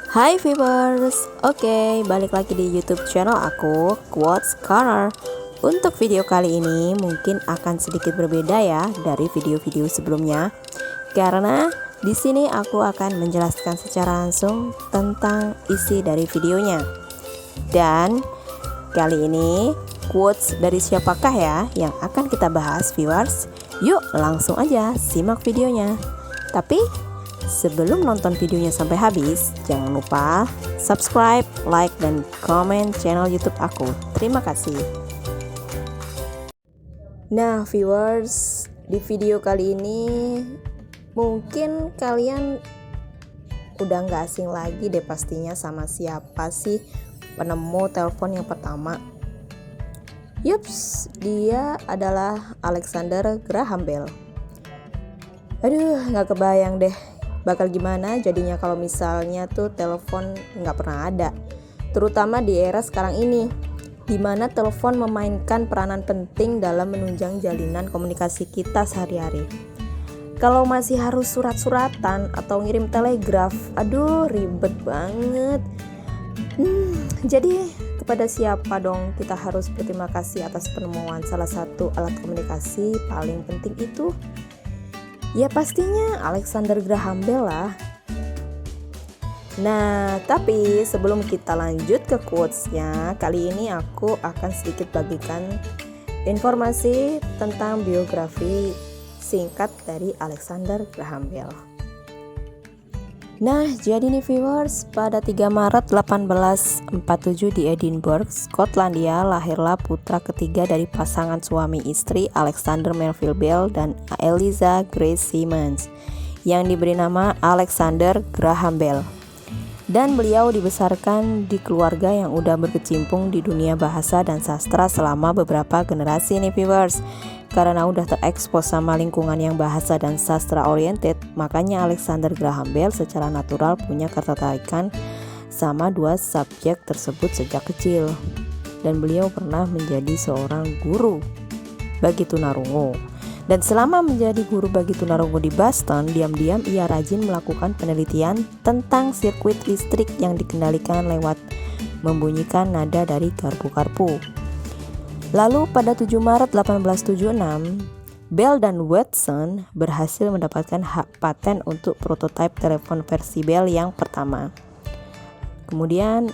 Hai viewers, oke balik lagi di YouTube channel aku, Quotes Corner. Untuk video kali ini mungkin akan sedikit berbeda ya dari video-video sebelumnya, karena di sini aku akan menjelaskan secara langsung tentang isi dari videonya. Dan kali ini quotes dari siapakah ya yang akan kita bahas viewers? Yuk langsung aja simak videonya. Tapi sebelum nonton videonya sampai habis, jangan lupa subscribe, like, dan komen channel YouTube aku. Terima kasih. Nah viewers, di video kali ini mungkin kalian udah gak asing lagi deh pastinya sama siapa sih penemu telepon yang pertama. Yups, dia adalah Alexander Graham Bell. Aduh, gak kebayang deh bakal gimana jadinya kalau misalnya tuh telepon gak pernah ada, terutama di era sekarang ini, dimana telepon memainkan peranan penting dalam menunjang jalinan komunikasi kita sehari-hari. Kalau masih harus surat-suratan atau ngirim telegraf, aduh ribet banget. Jadi kepada siapa dong kita harus berterima kasih atas penemuan salah satu alat komunikasi paling penting itu? Ya pastinya Alexander Graham Bell lah. Nah, tapi sebelum kita lanjut ke quotesnya, kali ini aku akan sedikit bagikan informasi tentang biografi singkat dari Alexander Graham Bell. Nah, jadi nih viewers, pada 3 Maret 1847 di Edinburgh, Skotlandia, lahirlah putra ketiga dari pasangan suami istri Alexander Melville Bell dan Eliza Grace Simmons, yang diberi nama Alexander Graham Bell. Dan beliau dibesarkan di keluarga yang udah berkecimpung di dunia bahasa dan sastra selama beberapa generasi nih viewers. Karena udah terekspos sama lingkungan yang bahasa dan sastra oriented, makanya Alexander Graham Bell secara natural punya ketertarikan sama dua subjek tersebut sejak kecil. Dan beliau pernah menjadi seorang guru bagi tunarungu. Dan selama menjadi guru bagi tunarungu di Boston, diam-diam ia rajin melakukan penelitian tentang sirkuit listrik yang dikendalikan lewat membunyikan nada dari garpu-garpu. Lalu pada 7 Maret 1876, Bell dan Watson berhasil mendapatkan hak paten untuk prototipe telepon versi Bell yang pertama. Kemudian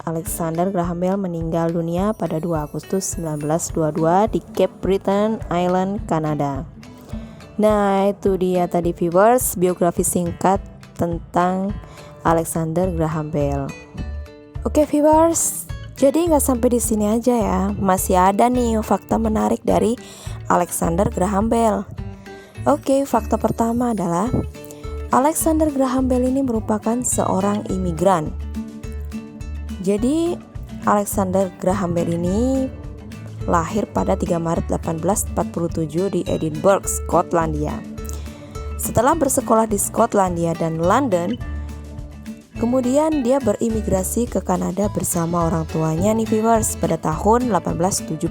Alexander Graham Bell meninggal dunia pada 2 Agustus 1922 di Cape Breton Island, Kanada. Nah, itu dia tadi viewers biografi singkat tentang Alexander Graham Bell. Oke viewers, jadi nggak sampai di sini aja ya, masih ada nih fakta menarik dari Alexander Graham Bell. Oke, fakta pertama adalah Alexander Graham Bell ini merupakan seorang imigran. Jadi Alexander Graham Bell ini lahir pada 3 Maret 1847 di Edinburgh, Skotlandia. Setelah bersekolah di Skotlandia dan London, kemudian dia berimigrasi ke Kanada bersama orang tuanya nih viewers pada tahun 1870.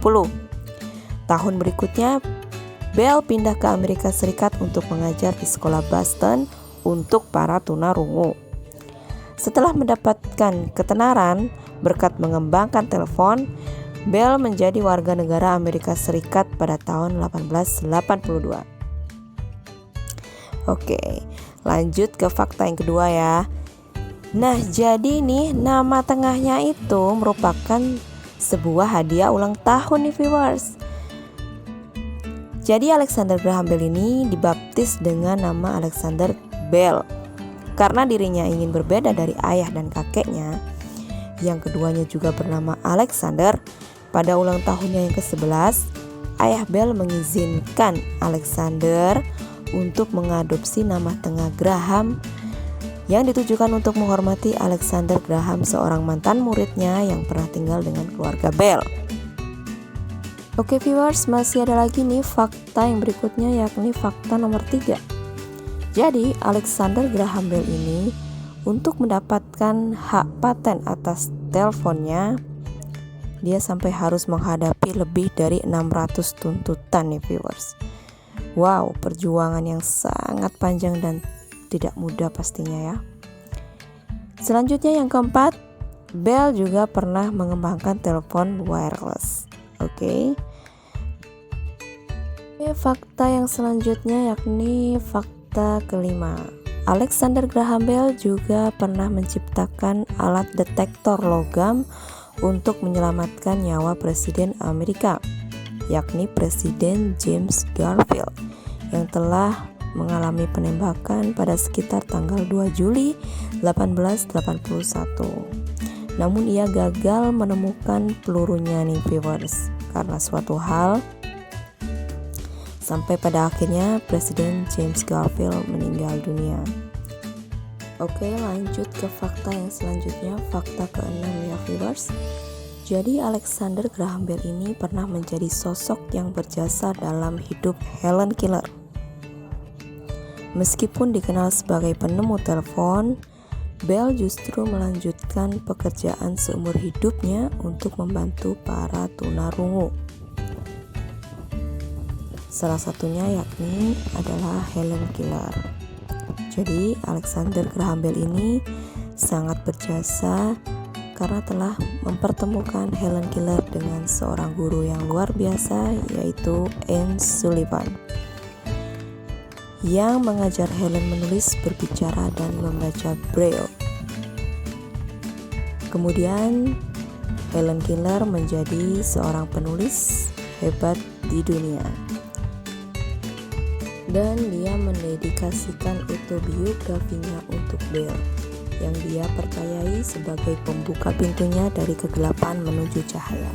Tahun berikutnya, Bell pindah ke Amerika Serikat untuk mengajar di sekolah Boston untuk para tunarungu. Setelah mendapatkan ketenaran berkat mengembangkan telepon, Bell menjadi warga negara Amerika Serikat pada tahun 1882. Oke, lanjut ke fakta yang kedua ya. Nah, jadi nih nama tengahnya itu merupakan sebuah hadiah ulang tahun nih viewers. Jadi Alexander Graham Bell ini dibaptis dengan nama Alexander Bell karena dirinya ingin berbeda dari ayah dan kakeknya, yang keduanya juga bernama Alexander. Pada ulang tahunnya yang ke-11, ayah Bell mengizinkan Alexander untuk mengadopsi nama tengah Graham yang ditujukan untuk menghormati Alexander Graham, seorang mantan muridnya yang pernah tinggal dengan keluarga Bell. Oke viewers, masih ada lagi nih fakta yang berikutnya, yakni fakta nomor 3. Jadi Alexander Graham Bell ini untuk mendapatkan hak paten atas teleponnya, dia sampai harus menghadapi lebih dari 600 tuntutan nih viewers. Wow, perjuangan yang sangat panjang dan tidak mudah pastinya ya. Selanjutnya yang keempat, Bell juga pernah mengembangkan telepon wireless. Oke. Fakta yang selanjutnya yakni fakta kelima. Alexander Graham Bell juga pernah menciptakan alat detektor logam untuk menyelamatkan nyawa Presiden Amerika, yakni Presiden James Garfield yang telah mengalami penembakan pada sekitar tanggal 2 Juli 1881. Namun ia gagal menemukan pelurunya nih viewers karena suatu hal, sampai pada akhirnya Presiden James Garfield meninggal dunia. Oke, lanjut ke fakta yang selanjutnya, fakta ke-6 ya viewers. Jadi Alexander Graham Bell ini pernah menjadi sosok yang berjasa dalam hidup Helen Keller. Meskipun dikenal sebagai penemu telepon, Bell justru melanjutkan pekerjaan seumur hidupnya untuk membantu para tunarungu. Salah satunya yakni adalah Helen Keller. Jadi Alexander Graham Bell ini sangat berjasa karena telah mempertemukan Helen Keller dengan seorang guru yang luar biasa, yaitu Anne Sullivan, yang mengajar Helen menulis, berbicara, dan membaca Braille. Kemudian Helen Keller menjadi seorang penulis hebat di dunia, dan dia mendedikasikan autobiografinya untuk Bell yang dia percayai sebagai pembuka pintunya dari kegelapan menuju cahaya.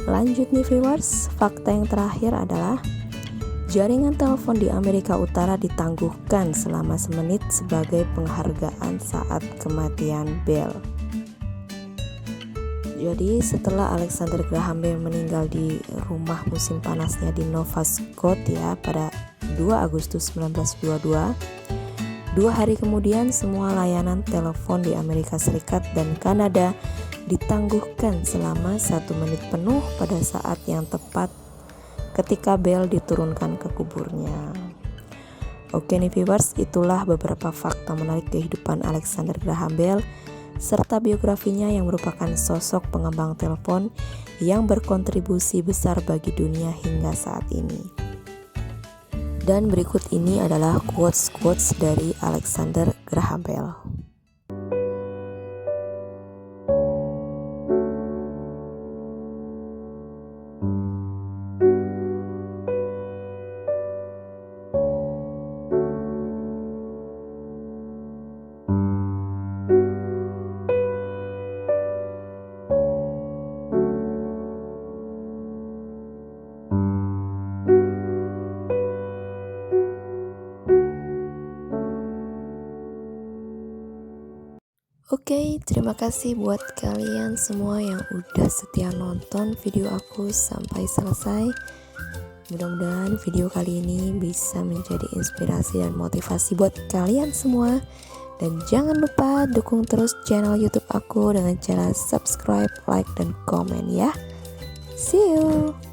Lanjut nih viewers, fakta yang terakhir adalah jaringan telepon di Amerika Utara ditangguhkan selama semenit sebagai penghargaan saat kematian Bell. Jadi setelah Alexander Graham Bell meninggal di rumah musim panasnya di Nova Scotia pada 2 Agustus 1922, 2 hari kemudian semua layanan telepon di Amerika Serikat dan Kanada ditangguhkan selama 1 menit penuh pada saat yang tepat ketika Bell diturunkan ke kuburnya. Oke nih viewers, itulah beberapa fakta menarik kehidupan Alexander Graham Bell serta biografinya yang merupakan sosok pengembang telepon yang berkontribusi besar bagi dunia hingga saat ini. Dan berikut ini adalah quotes-quotes dari Alexander Graham Bell. Oke, terima kasih buat kalian semua yang udah setia nonton video aku sampai selesai. Mudah-mudahan video kali ini bisa menjadi inspirasi dan motivasi buat kalian semua. Dan jangan lupa dukung terus channel YouTube aku dengan cara subscribe, like, dan komen ya. See you!